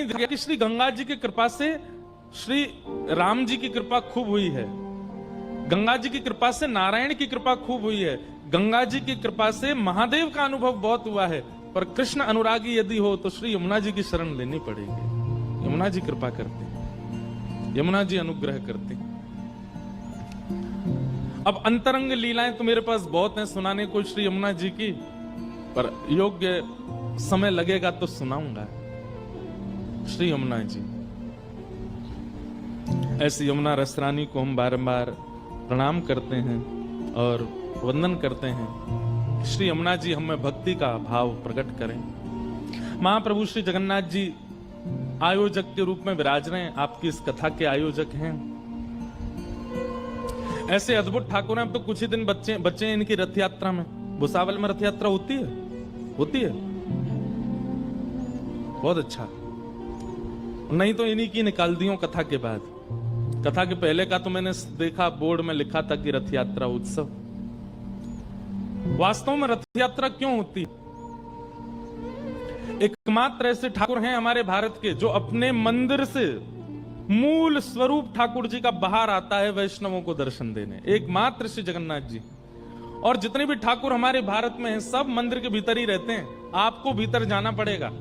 नहीं देखा कि श्री गंगा जी की कृपा से श्री राम जी की कृपा खूब हुई है, गंगा जी की कृपा से नारायण की कृपा खूब हुई है, गंगा जी की कृपा से महादेव का अनुभव बहुत हुआ है। पर कृष्ण अनुरागी यदि हो तो श्री यमुना जी की शरण लेनी पड़ेगी। यमुना जी कृपा करते, यमुना जी अनुग्रह करते। अब अंतरंग लीलाएं तो मेरे पास बहुत हैं सुनाने को श्री यमुना जी की, पर योग्य समय लगेगा तो सुनाऊंगा। श्री यमुना जी, ऐसी यमुना रसरानी को हम बारंबार प्रणाम करते हैं और वंदन करते हैं। श्री यमुना जी हमें भक्ति का भाव प्रकट करें। महाप्रभु श्री जगन्नाथ जी आयोजक के रूप में विराज रहे हैं, आपकी इस कथा के आयोजक हैं। ऐसे अद्भुत ठाकुर हैं। अब तो कुछ ही दिन बच्चे इनकी रथ यात्रा में। भुसावल में रथ यात्रा होती है बहुत अच्छा। नहीं तो इन्हीं की निकाल दी कथा के बाद। कथा के पहले का तो मैंने देखा बोर्ड में लिखा था कि रथ यात्रा उत्सव। वास्तव में रथ यात्रा क्यों होती है? एकमात्र ऐसे ठाकुर हैं हमारे भारत के जो अपने मंदिर से मूल स्वरूप ठाकुर जी का बाहर आता है वैष्णवों को दर्शन देने। एकमात्र श्री जगन्नाथ जी। और जितने भी ठाकुर हमारे भारत में हैं सब मंदिर के भीतर ही रहते हैं। आपको भीतर जाना पड़ेगा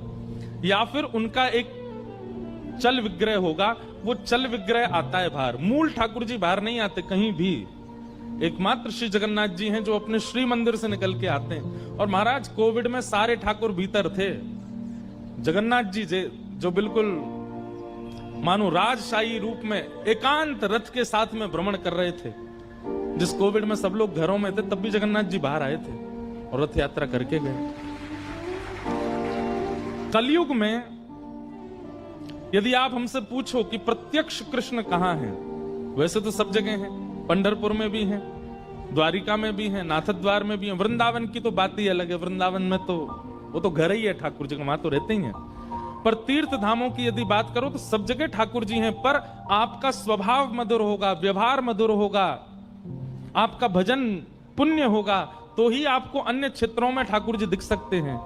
या फिर उनका एक चल विग्रह होगा, वो चल विग्रह आता है बाहर। मूल ठाकुर जी बाहर नहीं आते कहीं भी। एकमात्र श्री जगन्नाथ जी हैं जो अपने श्री मंदिर से निकल के आते हैं। और महाराज कोविड में सारे ठाकुर भीतर थे। जगन्नाथ जी जो बिल्कुल मानो राजशाही रूप में एकांत रथ के साथ में भ्रमण कर रहे थे। जिस कोविड में सब लोग घरों में थे तब भी जगन्नाथ जी बाहर आए थे और रथ यात्रा करके गए। कलयुग में यदि आप हमसे पूछो कि प्रत्यक्ष कृष्ण कहां है, वैसे तो सब जगह हैं। पंढरपुर में भी हैं, द्वारिका में भी हैं, नाथद्वार में भी हैं। वृंदावन की तो बात ही अलग है। वृंदावन में तो वो तो घर ही है ठाकुर जी, वहां तो रहते ही हैं। पर तीर्थ धामों की यदि बात करो तो सब जगह ठाकुर जी हैं। पर आपका स्वभाव मधुर होगा, व्यवहार मधुर होगा, आपका भजन पुण्य होगा तो ही आपको अन्य क्षेत्रों में ठाकुर जी दिख सकते हैं।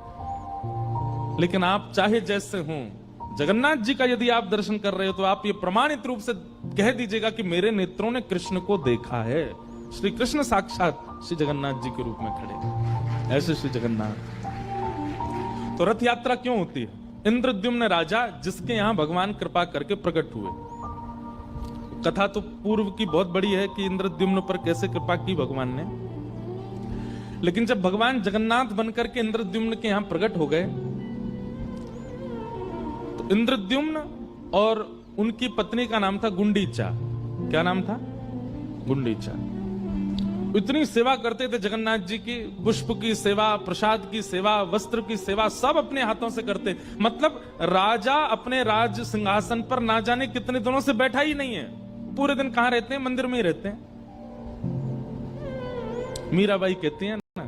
लेकिन आप चाहे जैसे हों, जगन्नाथ जी का यदि आप दर्शन कर रहे हो तो आप ये प्रमाणित रूप से कह दीजिएगा कि मेरे नेत्रों ने कृष्ण को देखा है। श्री कृष्ण साक्षात श्री जगन्नाथ जी के रूप में खड़े, ऐसे श्री जगन्नाथ। तो रथ यात्रा क्यों होती है? इंद्रद्युम्न राजा जिसके यहां भगवान कृपा करके प्रकट हुए। कथा तो पूर्व की बहुत बड़ी है कि इंद्रद्युम्न पर कैसे कृपा की भगवान ने। लेकिन जब भगवान जगन्नाथ बनकर के इंद्रद्युम्न के यहां प्रकट हो गए तो इंद्रद्युम्न और उनकी पत्नी का नाम था गुंडीचा। क्या नाम था? गुंडीचा। इतनी सेवा करते थे जगन्नाथ जी की, पुष्प की सेवा, प्रसाद की सेवा, वस्त्र की सेवा सब अपने हाथों से करते। मतलब राजा अपने राज सिंहासन पर ना जाने कितने दिनों से बैठा ही नहीं है। पूरे दिन कहां रहते हैं? मंदिर में ही रहते हैं। मीराबाई कहती है ना,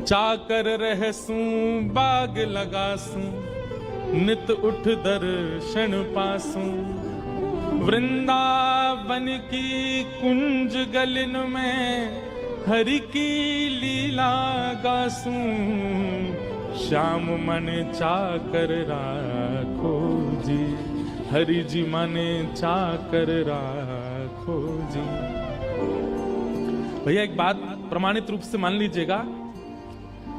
चाकर रहसूं बाग लगासूं, नित उठ दर्शन पासूं, वृंदावन की कुंज गलिन में हरि की लीला गासूं, श्याम मन चाकर राखो जी, हरि जी माने चाकर राखो जी। भैया एक बात प्रमाणित रूप से मान लीजिएगा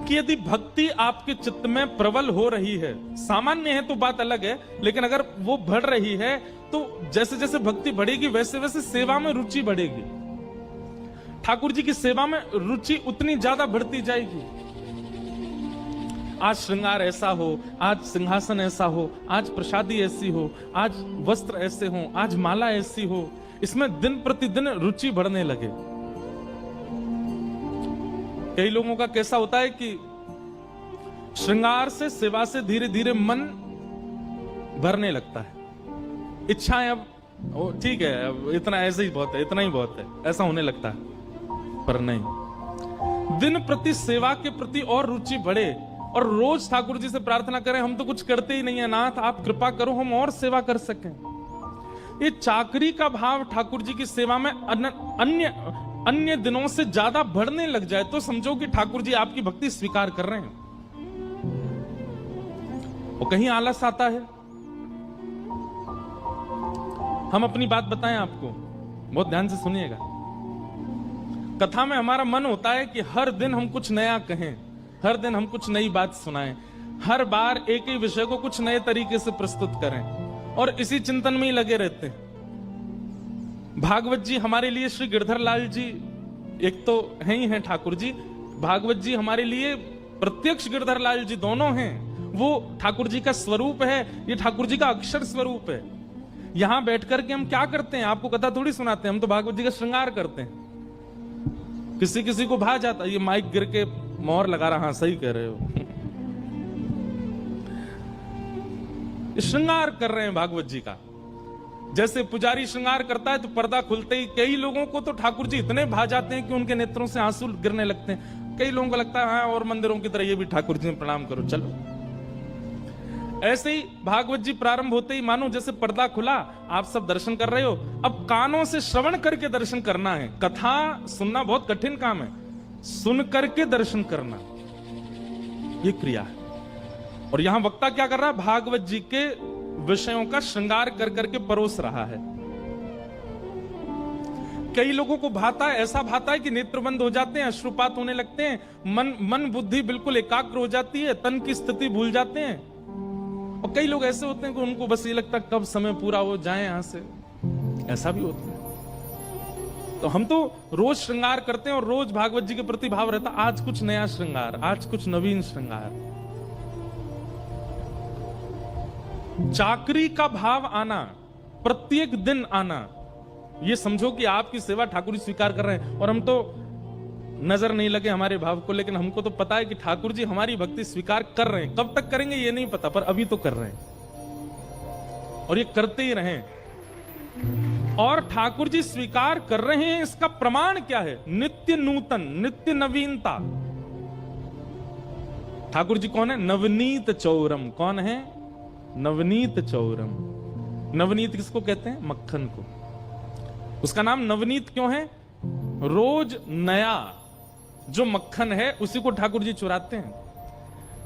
कि यदि भक्ति आपके चित्त में प्रबल हो रही है, सामान्य है तो बात अलग है, लेकिन अगर वो बढ़ रही है तो जैसे जैसे भक्ति बढ़ेगी वैसे वैसे सेवा में रुचि बढ़ेगी। ठाकुर जी की सेवा में रुचि उतनी ज्यादा बढ़ती जाएगी। आज श्रृंगार ऐसा हो, आज सिंहासन ऐसा हो, आज प्रसादी ऐसी हो, आज वस्त्र ऐसे हो, आज माला ऐसी हो, इसमें दिन प्रतिदिन रुचि बढ़ने लगे। कई लोगों का कैसा होता है कि श्रृंगार से, सेवा से धीरे धीरे मन भरने लगता है। इच्छाएं अब ठीक है, अब इतना ऐसे ही बहुत है, इतना ही बहुत है, ऐसा होने लगता है। पर नहीं, दिन प्रति सेवा के प्रति और रुचि बढ़े और रोज ठाकुर जी से प्रार्थना करें, हम तो कुछ करते ही नहीं है नाथ, आप कृपा करो हम और सेवा कर सकें। ये चाकरी का भाव ठाकुर जी की सेवा में अन्य दिनों से ज्यादा बढ़ने लग जाए तो समझो कि ठाकुर जी आपकी भक्ति स्वीकार कर रहे हैं। और कहीं आलस आता है, हम अपनी बात बताएं आपको, बहुत ध्यान से सुनिएगा। कथा में हमारा मन होता है कि हर दिन हम कुछ नया कहें, हर दिन हम कुछ नई बात सुनाएं, हर बार एक ही विषय को कुछ नए तरीके से प्रस्तुत करें, और इसी चिंतन में ही लगे रहते हैं। भागवत जी हमारे लिए, श्री गिरधर लाल जी एक तो है ही हैं ठाकुर जी, भागवत जी हमारे लिए प्रत्यक्ष गिरधर लाल जी दोनों हैं। वो ठाकुर जी का स्वरूप है, ये ठाकुर जी का अक्षर स्वरूप है। यहां बैठकर के हम क्या करते हैं, आपको कथा थोड़ी सुनाते हैं, हम तो भागवत जी का श्रृंगार करते हैं। किसी किसी को भा जाता, ये माइक गिर के मोहर लगा रहा, हाँ सही कह रहे हो, श्रृंगार कर रहे हैं भागवत जी का। जैसे पुजारी श्रृंगार करता है तो पर्दा खुलते ही कई लोगों को तो ठाकुर जी इतने भा जाते हैं कि उनके नेत्रों से आंसू गिरने लगते हैं। कई लोगों को लगता है हाँ और मंदिरों की तरह ये भी ठाकुर जी में प्रणाम करो, चलो। ऐसे ही भागवत जी प्रारंभ होते ही मानो जैसे पर्दा खुला, आप सब दर्शन कर रहे हो। अब कानों से श्रवण करके दर्शन करना है। कथा सुनना बहुत कठिन काम है, सुन करके दर्शन करना ये क्रिया है। और यहां वक्ता क्या कर रहा है, भागवत जी के विषयों का श्रृंगार कर करके परोस रहा है। कई लोगों को भाता है, ऐसा भाता है कि नेत्र बंद हो जाते हैं, अश्रुपात होने लगते हैं, मन बुद्धि बिल्कुल एकाग्र हो जाती है, तन की स्थिति भूल जाते हैं। और कई लोग ऐसे होते हैं कि उनको बस ये लगता है कब समय पूरा हो जाए यहां से, ऐसा भी होता है। तो हम तो रोज श्रृंगार करते हैं और रोज भागवत जी के प्रति भाव रहता, आज कुछ नया श्रृंगार, आज कुछ नवीन श्रृंगार। चाकरी का भाव आना, प्रत्येक दिन आना, ये समझो कि आपकी सेवा ठाकुर जी स्वीकार कर रहे हैं। और हम तो नजर नहीं लगे हमारे भाव को, लेकिन हमको तो पता है कि ठाकुर जी हमारी भक्ति स्वीकार कर रहे हैं। कब तक करेंगे ये नहीं पता, पर अभी तो कर रहे हैं और ये करते ही रहें। और ठाकुर जी स्वीकार कर रहे हैं, इसका प्रमाण क्या है, नित्य नूतन, नित्य नवीनता। ठाकुर जी कौन है, नवनीत चौरम। कौन है, नवनीत चौरम। नवनीत किसको कहते हैं, मक्खन को। उसका नाम नवनीत क्यों है, रोज नया जो मक्खन है उसी को ठाकुर जी चुराते हैं।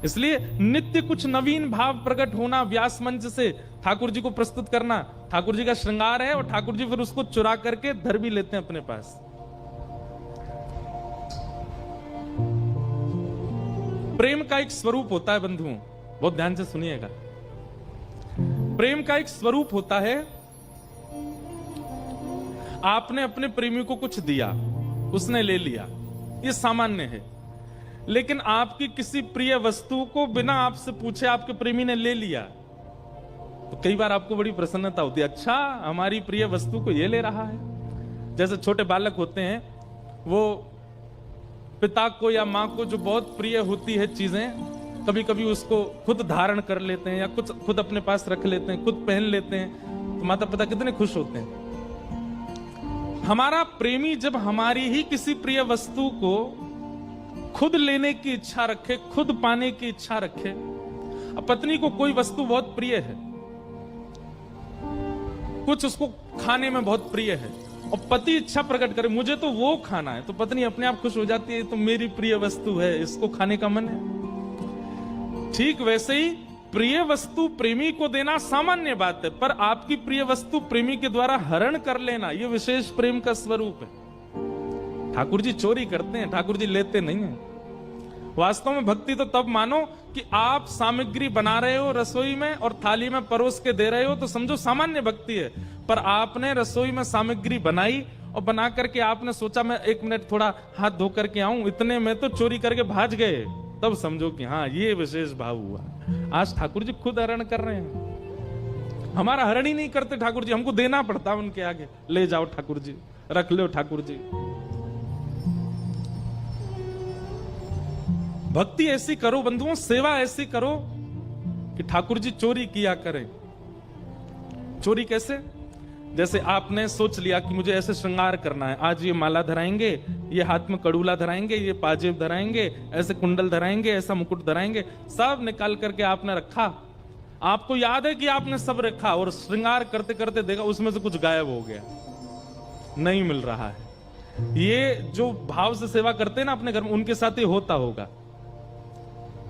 इसलिए नित्य कुछ नवीन भाव प्रकट होना, व्यास मंच से ठाकुर जी को प्रस्तुत करना ठाकुर जी का श्रृंगार है। और ठाकुर जी फिर उसको चुरा करके धर भी लेते हैं अपने पास। प्रेम का एक स्वरूप होता है बंधुओं, बहुत ध्यान से सुनिएगा। प्रेम का एक स्वरूप होता है, आपने अपने प्रेमी को कुछ दिया, उसने ले लिया, ये सामान्य है। लेकिन आपकी किसी प्रिय वस्तु को बिना आपसे पूछे आपके प्रेमी ने ले लिया, तो कई बार आपको बड़ी प्रसन्नता होती है, अच्छा हमारी प्रिय वस्तु को ये ले रहा है। जैसे छोटे बालक होते हैं, वो पिता को या माँ को जो बहुत प्रिय होती है चीजें, कभी कभी उसको खुद धारण कर लेते हैं या कुछ खुद अपने पास रख लेते हैं, खुद पहन लेते हैं, तो माता पिता कितने खुश होते हैं। हमारा प्रेमी जब हमारी ही किसी प्रिय वस्तु को खुद लेने की इच्छा रखे, खुद पाने की इच्छा रखे। अब पत्नी को कोई वस्तु बहुत प्रिय है, कुछ उसको खाने में बहुत प्रिय है, और पति इच्छा प्रकट करे मुझे तो वो खाना है, तो पत्नी अपने आप खुश हो जाती है, तो मेरी प्रिय वस्तु है, इसको खाने का मन है। ठीक वैसे ही प्रिय वस्तु प्रेमी को देना सामान्य बात है, पर आपकी प्रिय वस्तु प्रेमी के द्वारा हरण कर लेना, यह विशेष प्रेम का स्वरूप है। ठाकुर जी चोरी करते हैं, ठाकुर जी लेते नहीं हैं। वास्तव में भक्ति तो तब मानो कि आप सामग्री बना रहे हो रसोई में और थाली में परोस के दे रहे हो, तो समझो सामान्य भक्ति है। पर आपने रसोई में सामग्री बनाई और बना करके आपने सोचा मैं 1 मिनट थोड़ा हाथ धो करके आऊं, इतने में तो चोरी करके भाग गए, तब समझो कि हाँ ये विशेष भाव हुआ। आज ठाकुर जी खुद हरण कर रहे हैं, हमारा हरण ही नहीं करते ठाकुर जी, हमको देना पड़ता उनके आगे, ले जाओ ठाकुर जी, रख लो ठाकुर जी। भक्ति ऐसी करो बंधुओं, सेवा ऐसी करो कि ठाकुर जी चोरी किया करें। चोरी कैसे, जैसे आपने सोच लिया कि मुझे ऐसे श्रृंगार करना है, आज ये माला धराएंगे, ये हाथ में कड़ूला धराएंगे, ये पाजेब धराएंगे, ऐसे कुंडल धराएंगे, ऐसा मुकुट धराएंगे, सब निकाल करके आपने रखा। आपको याद है कि आपने सब रखा, और श्रृंगार करते करते देखा उसमें से कुछ गायब हो गया, नहीं मिल रहा है। ये जो भाव से सेवा करते हैं ना अपने घर में, उनके साथ ही होता होगा।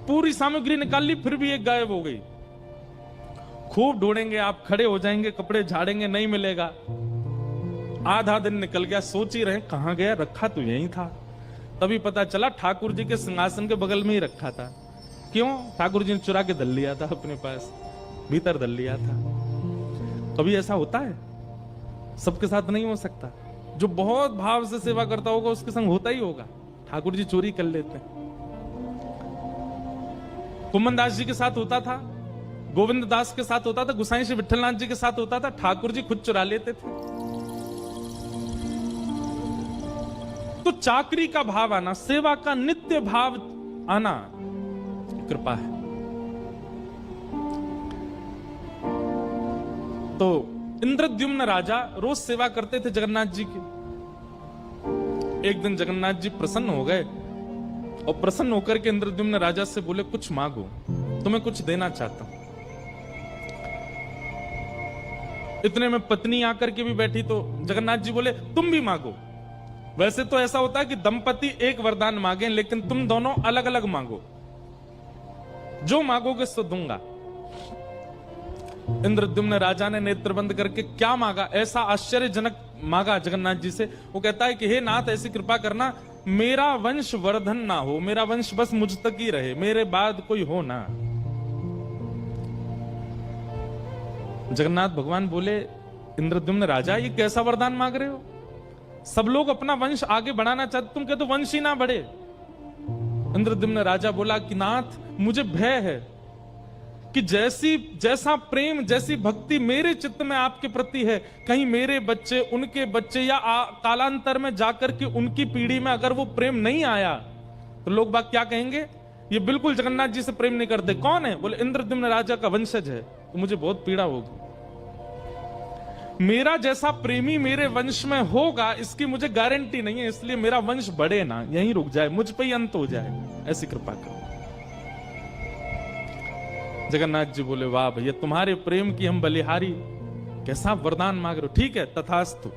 पूरी सामग्री निकाल ली, फिर भी एक गायब हो गई। खूब ढूंढेंगे, आप खड़े हो जाएंगे, कपड़े झाड़ेंगे, नहीं मिलेगा। आधा दिन निकल गया, सोच ही रहे कहां गया, रखा तो यहीं था। तभी पता चला ठाकुर जी के सिंहासन के बगल में ही रखा था। क्यों? ठाकुर जी ने चुरा के धल लिया था अपने पास, भीतर धल लिया था। कभी ऐसा होता है? सबके साथ नहीं हो सकता। जो बहुत भाव से सेवा करता होगा उसके संग होता ही होगा। ठाकुर जी चोरी कर लेते हैं। कुमन दास जी के साथ होता था, गोविंद दास के साथ होता था, गुसाई श्री विठलनाथ जी के साथ होता था, ठाकुर जी खुद चुरा लेते थे। तो चाकरी का भाव आना, सेवा का नित्य भाव आना कृपा है। तो इंद्रद्युम्न राजा रोज सेवा करते थे जगन्नाथ जी की। एक दिन जगन्नाथ जी प्रसन्न हो गए और प्रसन्न होकर के इंद्रद्युम्न राजा से बोले, कुछ मांगो, तुम्हें कुछ देना चाहता हूं। इतने में पत्नी आकर के भी बैठी, तो जगन्नाथ जी बोले, तुम भी मांगो। वैसे तो ऐसा होता है कि दंपति एक वरदान मांगे, लेकिन तुम दोनों अलग अलग मांगो, जो मांगोगे सो दूंगा। इंद्रद्युम्न राजा ने नेत्र बंद करके क्या मांगा, ऐसा आश्चर्यजनक मांगा जगन्नाथ जी से। वो कहता है कि हे नाथ, ऐसी कृपा करना, मेरा वंश वर्धन ना हो, मेरा वंश बस मुझ तक ही रहे, मेरे बाद कोई हो ना। जगन्नाथ भगवान बोले, इंद्रद्युम्न राजा, ये कैसा वरदान मांग रहे हो? सब लोग अपना वंश आगे बढ़ाना चाहते, तुम कहते वंश ही ना बढ़े। इंद्रद्युम्न राजा बोला कि नाथ, मुझे भय है कि जैसा प्रेम, जैसी भक्ति मेरे चित्त में आपके प्रति है, कहीं मेरे बच्चे, उनके बच्चे या कालांतर में जाकर के उनकी पीढ़ी में अगर वो प्रेम नहीं आया तो लोग बात क्या कहेंगे, ये बिल्कुल जगन्नाथ जी से प्रेम नहीं करते। कौन है? बोले इंद्रद्युम्न राजा का वंशज है। तो मुझे बहुत पीड़ा होगी। मेरा जैसा प्रेमी मेरे वंश में होगा इसकी मुझे गारंटी नहीं है, इसलिए मेरा वंश बढ़े ना, यहीं रुक जाए, मुझ पे ही अंत हो जाए, ऐसी कृपा करो। जगन्नाथ जी बोले, वाह भैया, तुम्हारे प्रेम की हम बलिहारी, कैसा वरदान मांग रहे हो। ठीक है, तथास्तु।